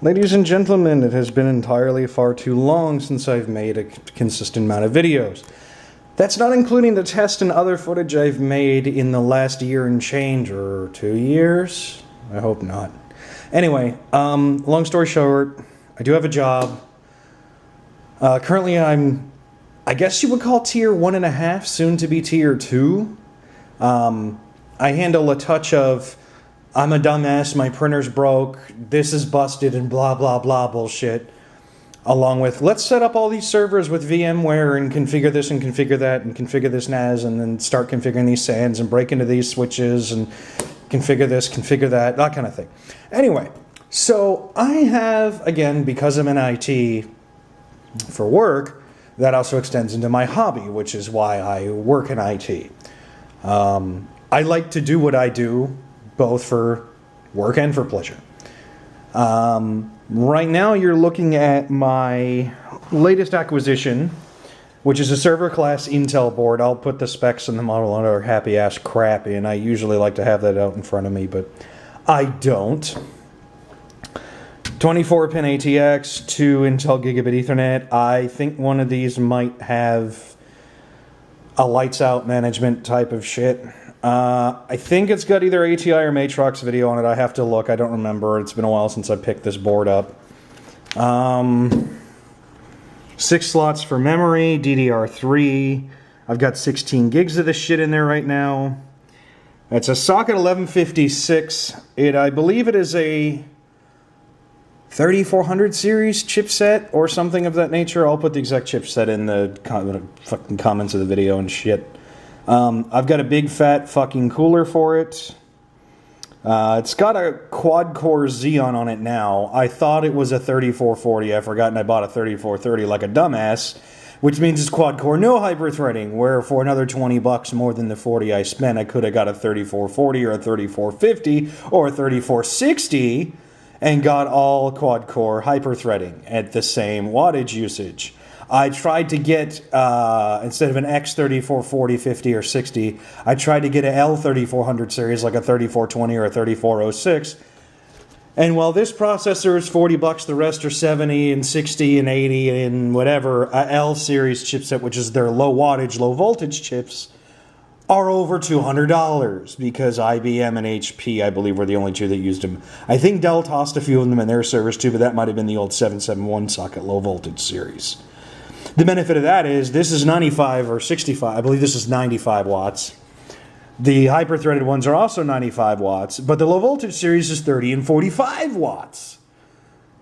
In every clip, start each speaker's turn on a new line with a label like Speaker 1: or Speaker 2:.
Speaker 1: Ladies and gentlemen, it has been entirely far too long since I've made a consistent amount of videos. That's not including the test and other footage I've made in the last year and change, or 2 years? I hope not. Anyway, long story short, I do have a job. Currently I guess you would call tier 1.5, soon to be tier 2. I handle a touch of, I'm a dumbass, my printer's broke, this is busted, and blah blah blah bullshit. Along with, let's set up all these servers with VMware and configure this and configure that and configure this NAS and then start configuring these SANs and break into these switches and configure this, configure that, that kind of thing. Anyway, so I have, again, because I'm in IT for work, that also extends into my hobby, which is why I work in IT. I like to do what I do, both for work and for pleasure. Right now you're looking at my latest acquisition, which is a server class Intel board. I'll put the specs and the model under happy ass crap in. I usually like to have that out in front of me, but I don't. 24-pin ATX, 2 Intel Gigabit Ethernet. I think one of these might have a lights out management type of shit. I think it's got either ATI or Matrox video on it. I have to look. I don't remember. It's been a while since I picked this board up. 6 slots for memory, DDR3. I've got 16 gigs of this shit in there right now. It's a socket 1156. I believe it is a 3400 series chipset or something of that nature. I'll put the exact chipset in the fucking comments of the video and shit. I've got a big fat fucking cooler for it. It's got a quad-core Xeon on it now. I thought it was a 3440. I've forgotten I bought a 3430 like a dumbass, which means it's quad-core, no hyper-threading, where for another 20 bucks more than the 40 I spent, I could have got a 3440 or a 3450 or a 3460 and got all quad-core hyper-threading at the same wattage usage. I tried to get, instead of an X3440, 50, or 60, I tried to get an L3400 series, like a 3420 or a 3406. And while this processor is 40 bucks, the rest are 70 and 60 and 80 and whatever, a L series chipset, which is their low wattage, low voltage chips, are over $200 because IBM and HP, I believe, were the only two that used them. I think Dell tossed a few of them in their servers too, but that might have been the old 771 socket low voltage series. The benefit of that is this is 95 or 65. I believe this is 95 watts. The hyper-threaded ones are also 95 watts, but the low-voltage series is 30 and 45 watts.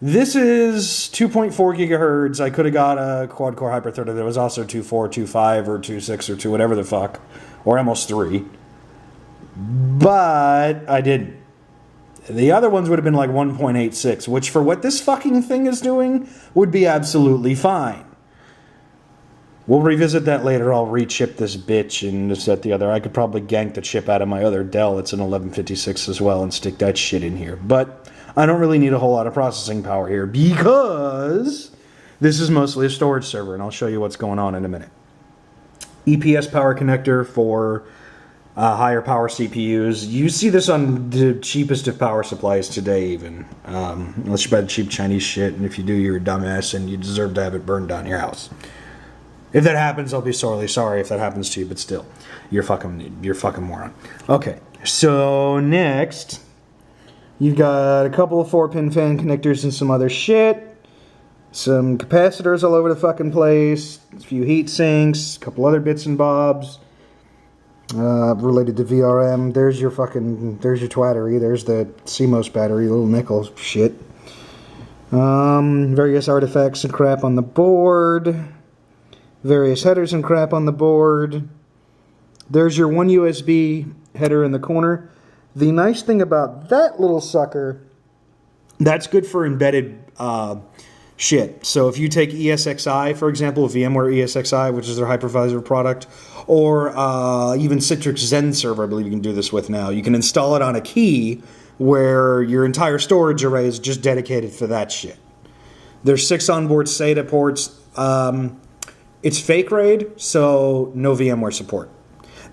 Speaker 1: This is 2.4 gigahertz. I could have got a quad-core hyper-threaded that was also 2.4, 2.5, or 2.6, or 2, whatever the fuck, or almost 3. But I didn't. The other ones would have been like 1.86, which for what this fucking thing is doing would be absolutely fine. We'll revisit that later. I'll re-chip this bitch and set the other. I could probably gank the chip out of my other Dell. It's an 1156 as well and stick that shit in here. But I don't really need a whole lot of processing power here because this is mostly a storage server, and I'll show you what's going on in a minute. EPS power connector for higher power CPUs. You see this on the cheapest of power supplies today even. Unless you buy the cheap Chinese shit, and if you do, you're a dumbass and you deserve to have it burned down your house. If that happens, I'll be sorely sorry if that happens to you, but still, you're fucking moron. Okay, so next, you've got a couple of 4-pin fan connectors and some other shit. Some capacitors all over the fucking place. A few heat sinks, a couple other bits and bobs. Related to VRM. There's your twattery. There's the CMOS battery, little nickel shit. Various artifacts and crap on the board. Various headers and crap on the board. There's your one USB header in the corner. The nice thing about that little sucker, that's good for embedded shit. So if you take ESXi, for example, VMware ESXi, which is their hypervisor product, or even Citrix Zen Server, I believe you can do this with now. You can install it on a key where your entire storage array is just dedicated for that shit. There's 6 onboard SATA ports. It's fake RAID, so no VMware support.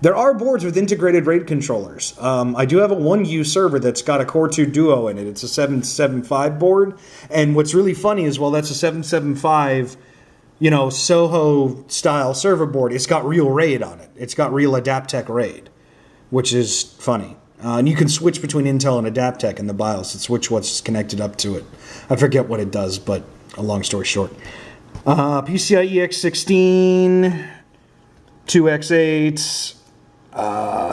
Speaker 1: There are boards with integrated RAID controllers. I do have a 1U server that's got a Core 2 Duo in it. It's a 775 board. And what's really funny is, well, that's a 775, Soho style server board. It's got real RAID on it. It's got real Adaptec RAID, which is funny. And you can switch between Intel and Adaptec in the BIOS and switch what's connected up to it. I forget what it does, but a long story short. PCIe X16, 2X8s.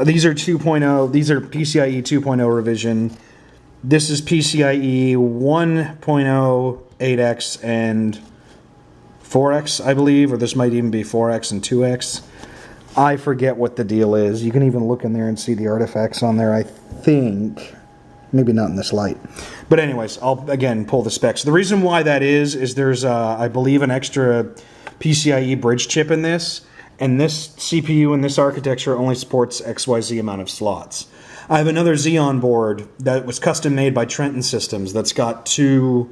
Speaker 1: These are 2.0. These are PCIe 2.0 revision. This is PCIe 1.0, 8X, and 4X, I believe, or this might even be 4X and 2X. I forget what the deal is. You can even look in there and see the artifacts on there, I think. Maybe not in this light. But anyways, I'll, again, pull the specs. The reason why that is there's, I believe, an extra PCIe bridge chip in this. And this CPU and this architecture only supports XYZ amount of slots. I have another Xeon board that was custom made by Trenton Systems that's got 2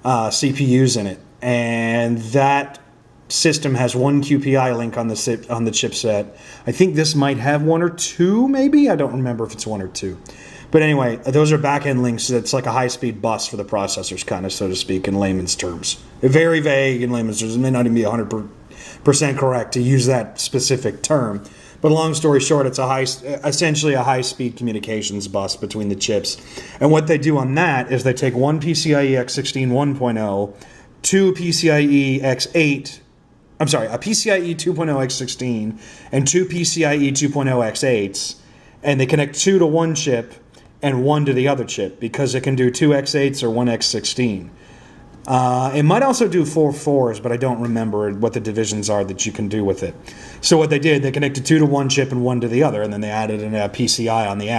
Speaker 1: CPUs in it. And that system has 1 QPI link on the chipset. I think this might have 1 or 2, maybe? I don't remember if it's 1 or 2. But anyway, those are back-end links. It's like a high-speed bus for the processors, kind of, so to speak, in layman's terms. Very vague in layman's terms. It may not even be 100% correct to use that specific term. But long story short, it's essentially a high-speed communications bus between the chips. And what they do on that is they take 1 PCIe X16 1.0, 2 PCIe X8, a PCIe 2.0 X16, and 2 PCIe 2.0 X8s, and they connect 2 to one chip and 1 to the other chip, because it can do 2 X8s or 1 X16. It might also do 4 4s, but I don't remember what the divisions are that you can do with it. So what they did, they connected 2 to one chip and 1 to the other, and then they added a PCI on the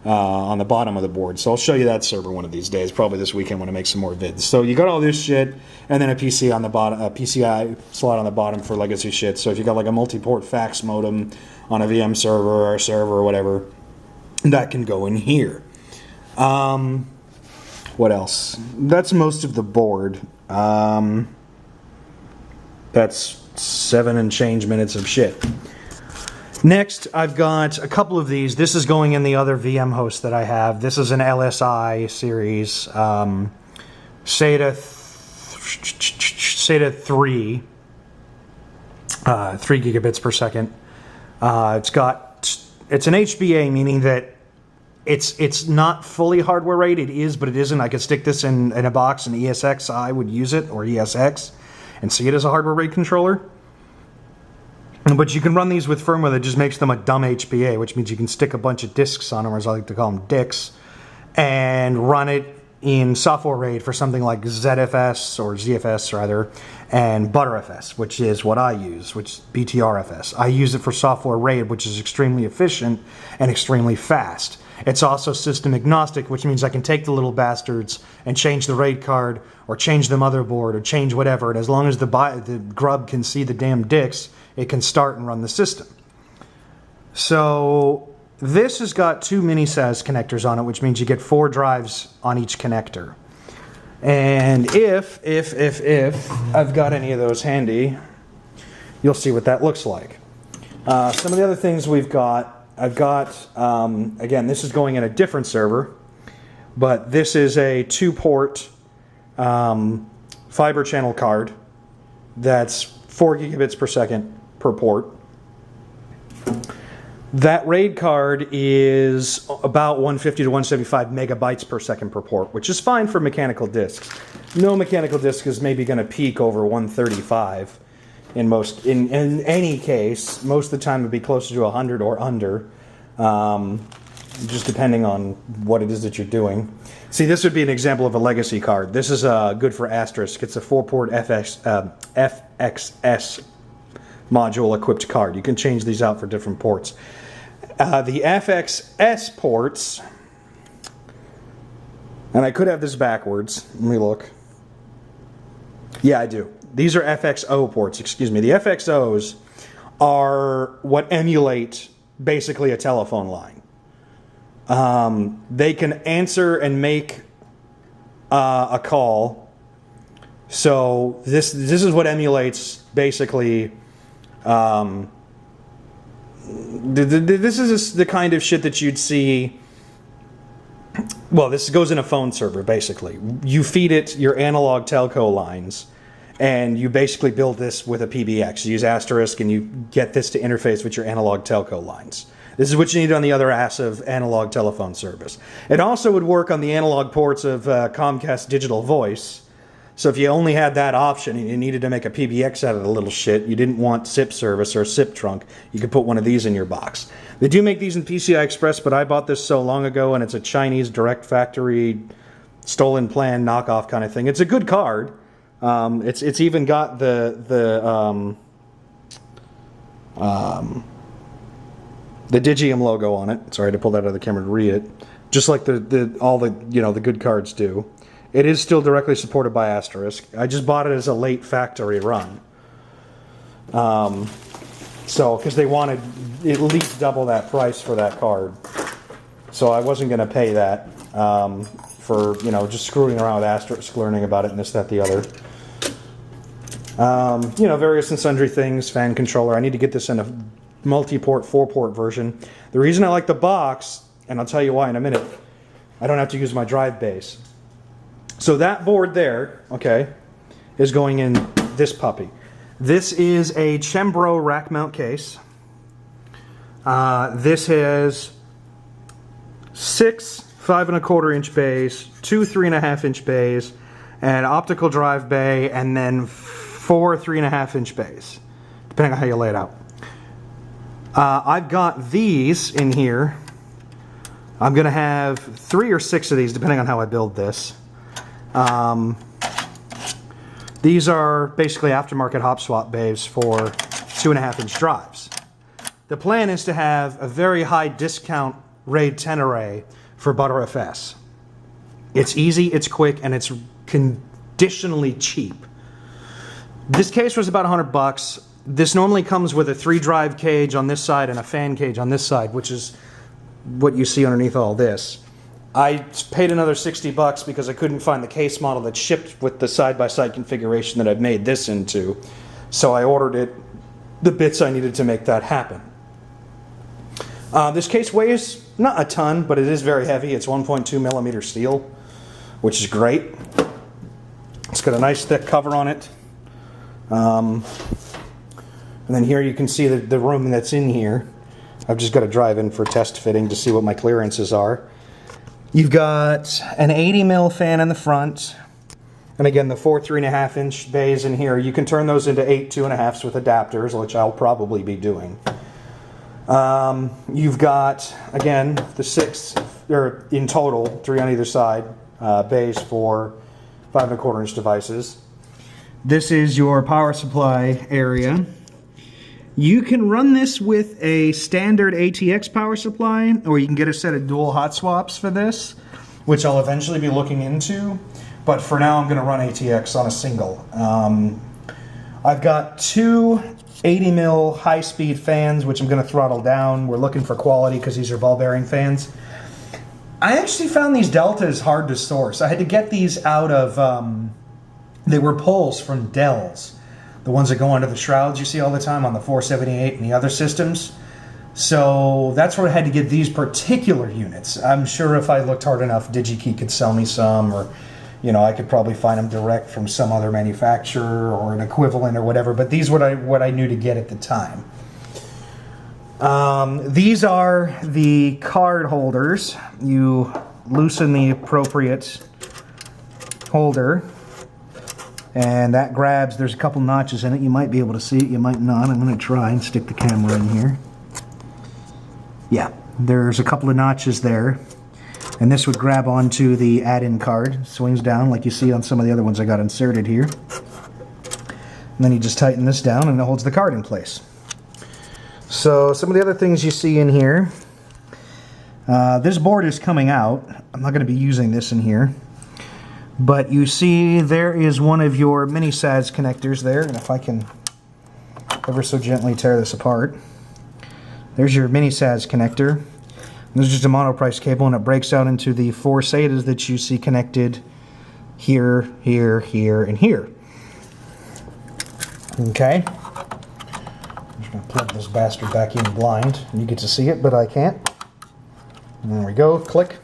Speaker 1: on the bottom of the board. So I'll show you that server one of these days, probably this weekend when I make some more vids. So you got all this shit, and then a PC on the bottom, a PCI slot on the bottom for legacy shit. So if you got like a multi-port fax modem on a VM server or a server or whatever, that can go in here. What else? That's most of the board. That's 7 and change minutes of shit. Next, I've got a couple of these. This is going in the other VM host that I have. This is an LSI series, SATA 3, 3 gigabits per second. It's an HBA, meaning that it's not fully hardware rated. It is, but it isn't. I could stick this in a box, and ESX, I would use it, or ESX, and see it as a hardware rated controller. But you can run these with firmware that just makes them a dumb HBA, which means you can stick a bunch of disks on them, or as I like to call them, dicks, and run it in software RAID for something like ZFS, or ZFS rather, and btrfs, which is what I use, which is btrfs. I use it for software RAID, which is extremely efficient and extremely fast. It's also system agnostic, which means I can take the little bastards and change the RAID card, or change the motherboard, or change whatever, and as long as the grub can see the damn dicks, it can start and run the system. So this has got 2 mini SAS connectors on it, which means you get 4 drives on each connector. And if I've got any of those handy, you'll see what that looks like. Some of the other things we've got, I've got, again, this is going in a different server, but this is a 2-port fiber channel card that's 4 gigabits per second per port. That RAID card is about 150 to 175 megabytes per second per port, which is fine for mechanical disks. No mechanical disk is maybe going to peak over 135 in any case. Most of the time it would be closer to 100 or under, just depending on what it is that you're doing. See, this would be an example of a legacy card. This is good for Asterisk. It's a 4-port FXS module equipped card. You can change these out for different ports. The FXS ports, and I could have this backwards. Let me look. Yeah, I do. These are FXO ports, excuse me. The FXOs are what emulate basically a telephone line. They can answer and make a call. So this is what emulates basically this is the kind of shit that you'd see. Well, this goes in a phone server, basically. You feed it your analog telco lines, and you basically build this with a PBX. You use asterisk, and you get this to interface with your analog telco lines. This is what you need on the other ass of analog telephone service. It also would work on the analog ports of Comcast Digital Voice. So if you only had that option and you needed to make a PBX out of the little shit, you didn't want SIP service or SIP trunk, you could put one of these in your box. They do make these in PCI Express, but I bought this so long ago, and it's a Chinese direct factory, stolen plan, knockoff kind of thing. It's a good card. It's even got the Digium logo on it. Sorry, I had to pull that out of the camera to read it. Just like all the good cards do. It is still directly supported by Asterisk. I just bought it as a late factory run. So, because they wanted at least double that price for that card. So I wasn't going to pay that for, just screwing around with Asterisk, learning about it and this, that, the other. Various and sundry things, fan controller. I need to get this in a multi-port, 4-port version. The reason I like the box, and I'll tell you why in a minute, I don't have to use my drive base. So that board there, okay, is going in this puppy. This is a Chembro rack mount case. This has 6 5¼ inch bays, 2 3½ inch bays, an optical drive bay, and then 4 3½ inch bays, depending on how you lay it out. I've got these in here. I'm going to have 3 or 6 of these, depending on how I build this. These are basically aftermarket hop swap bays for 2½ inch drives. The plan is to have a very high discount RAID 10 array for btrfs. It's easy, it's quick, and it's conditionally cheap. This case was about $100. This normally comes with a 3-drive cage on this side and a fan cage on this side, which is what you see underneath all this. I paid another $60 because I couldn't find the case model that shipped with the side-by-side configuration that I've made this into. So I ordered the bits I needed to make that happen. This case weighs not a ton, but it is very heavy. It's 1.2 millimeter steel, which is great. It's got a nice thick cover on it. And then here you can see the room that's in here. I've just got to drive in for test fitting to see what my clearances are. You've got an 80 mil fan in the front, and again the 4 3½ inch bays in here. You can turn those into 8 2½s with adapters, which I'll probably be doing. You've got, again, the 6, or in total, 3 on either side, bays for 5¼ inch devices. This is your power supply area. You can run this with a standard ATX power supply, or you can get a set of dual hot swaps for this, which I'll eventually be looking into. But for now, I'm going to run ATX on a single. I've got 2 80 mil high-speed fans, which I'm going to throttle down. We're looking for quality because these are ball bearing fans. I actually found these Deltas hard to source. I had to get these out of, they were poles from Dell's. The ones that go under the shrouds you see all the time on the 478 and the other systems. So that's where I had to get these particular units. I'm sure if I looked hard enough, DigiKey could sell me some, or I could probably find them direct from some other manufacturer or an equivalent or whatever. But these are what I knew to get at the time. These are the card holders. You loosen the appropriate holder, and that grabs. There's a couple notches in it. You might be able to see it, you might not. I'm going to try and stick the camera in here. Yeah, there's a couple of notches there. And this would grab onto the add-in card. Swings down like you see on some of the other ones I got inserted here. And then you just tighten this down and it holds the card in place. So some of the other things you see in here. This board is coming out. I'm not going to be using this in here. But you see there is one of your mini SAS connectors there. And if I can ever so gently tear this apart. There's your mini SAS connector. This is just a monoprice cable, and it breaks out into the 4 SATAs that you see connected here, here, here, and here. Okay. I'm just going to plug this bastard back in blind. You get to see it, but I can't. And there we go. Click.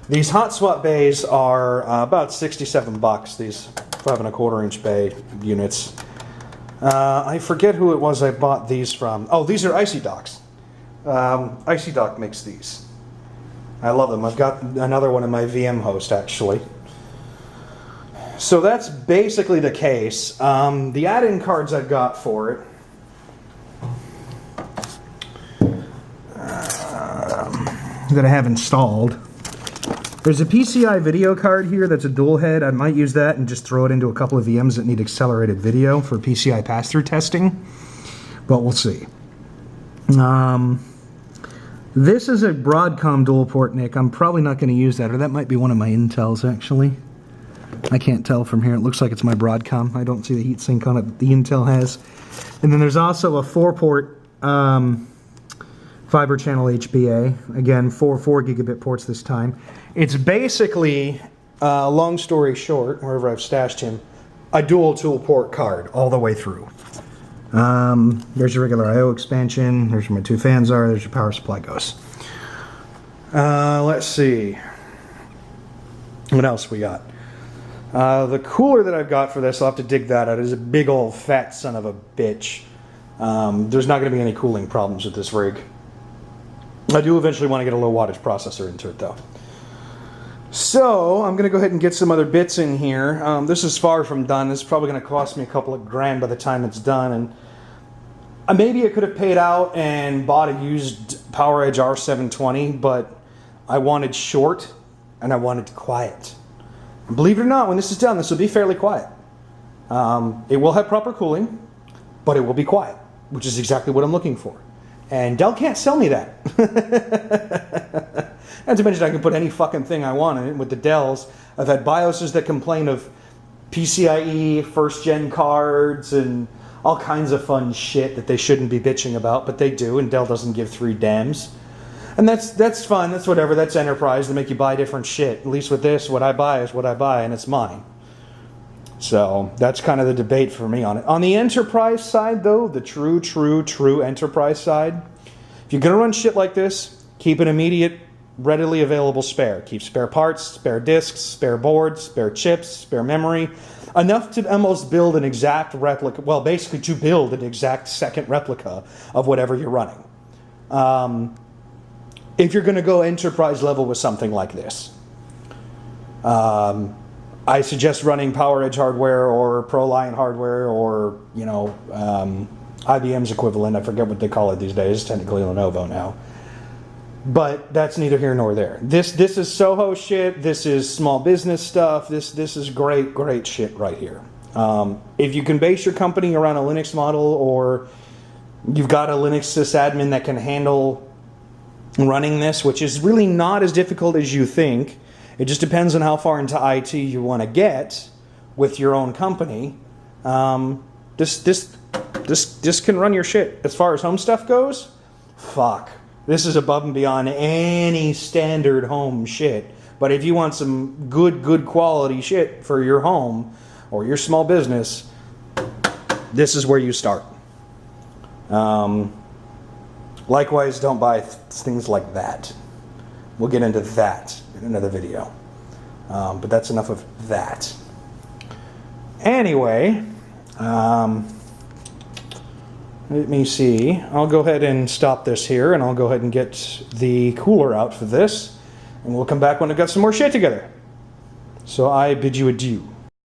Speaker 1: These hot swap bays are about $67. These 5 1/4 inch bay units. I forget who it was I bought these from. Oh, these are Icy Docks. Icy Dock makes these. I love them. I've got another one in my VM host, actually. So that's basically the case. The add-in cards I've got for it that I have installed. There's a PCI video card here that's a dual head. I might use that and just throw it into a couple of VMs that need accelerated video for PCI pass-through testing, but we'll see. This is a Broadcom dual port NIC. I'm probably not going to use that, or that might be one of my Intels, actually. I can't tell from here. It looks like it's my Broadcom. I don't see the heatsink on it that the Intel has. And then there's also a 4-port fiber channel HBA. Again, 4 gigabit ports this time. It's basically, long story short, wherever I've stashed him, a dual tool port card all the way through. There's your regular I/O expansion. There's where my 2 fans are. There's your power supply goes. Let's see. What else we got? The cooler that I've got for this, I'll have to dig that out, is a big old fat son of a bitch. There's not going to be any cooling problems with this rig. I do eventually want to get a low wattage processor into it, though. So I'm going to go ahead and get some other bits in here. This is far from done. This is probably going to cost me a couple of grand by the time it's done. And maybe I could have paid out and bought a used PowerEdge R720, but I wanted short and I wanted quiet. And believe it or not, when this is done, this will be fairly quiet. It will have proper cooling, but it will be quiet, which is exactly what I'm looking for. And Dell can't sell me that. Not to mention I can put any fucking thing I want in it with the Dells. I've had BIOSes that complain of PCIe first-gen cards and all kinds of fun shit that they shouldn't be bitching about, but they do, and Dell doesn't give 3 damns. And that's fun, that's whatever, that's enterprise. They make you buy different shit. At least with this, what I buy is what I buy, and it's mine. So that's kind of the debate for me on it. On the enterprise side, though, the true enterprise side, if you're going to run shit like this, keep an immediate, readily available spare. Keep spare parts, spare disks, spare boards, spare chips, spare memory. Enough to almost build an exact replica, well, basically to build an exact second replica of whatever you're running. If you're going to go enterprise level with something like this. I suggest running PowerEdge hardware or ProLiant hardware or, you know, IBM's equivalent. I forget what they call it these days. Technically Lenovo now. But that's neither here nor there. This is Soho shit. This is small business stuff. This is great shit right here. If you can base your company around a Linux model, or you've got a Linux sysadmin that can handle running this, which is really not as difficult as you think. It just depends on how far into IT you want to get with your own company. This can run your shit. As far as home stuff goes, fuck. This is above and beyond any standard home shit. But if you want some good quality shit for your home or your small business, this is where you start. Likewise, don't buy things like that. We'll get into that in another video. But that's enough of that. Anyway, let me see. I'll go ahead and stop this here, and I'll go ahead and get the cooler out for this. And we'll come back when I've got some more shit together. So I bid you adieu.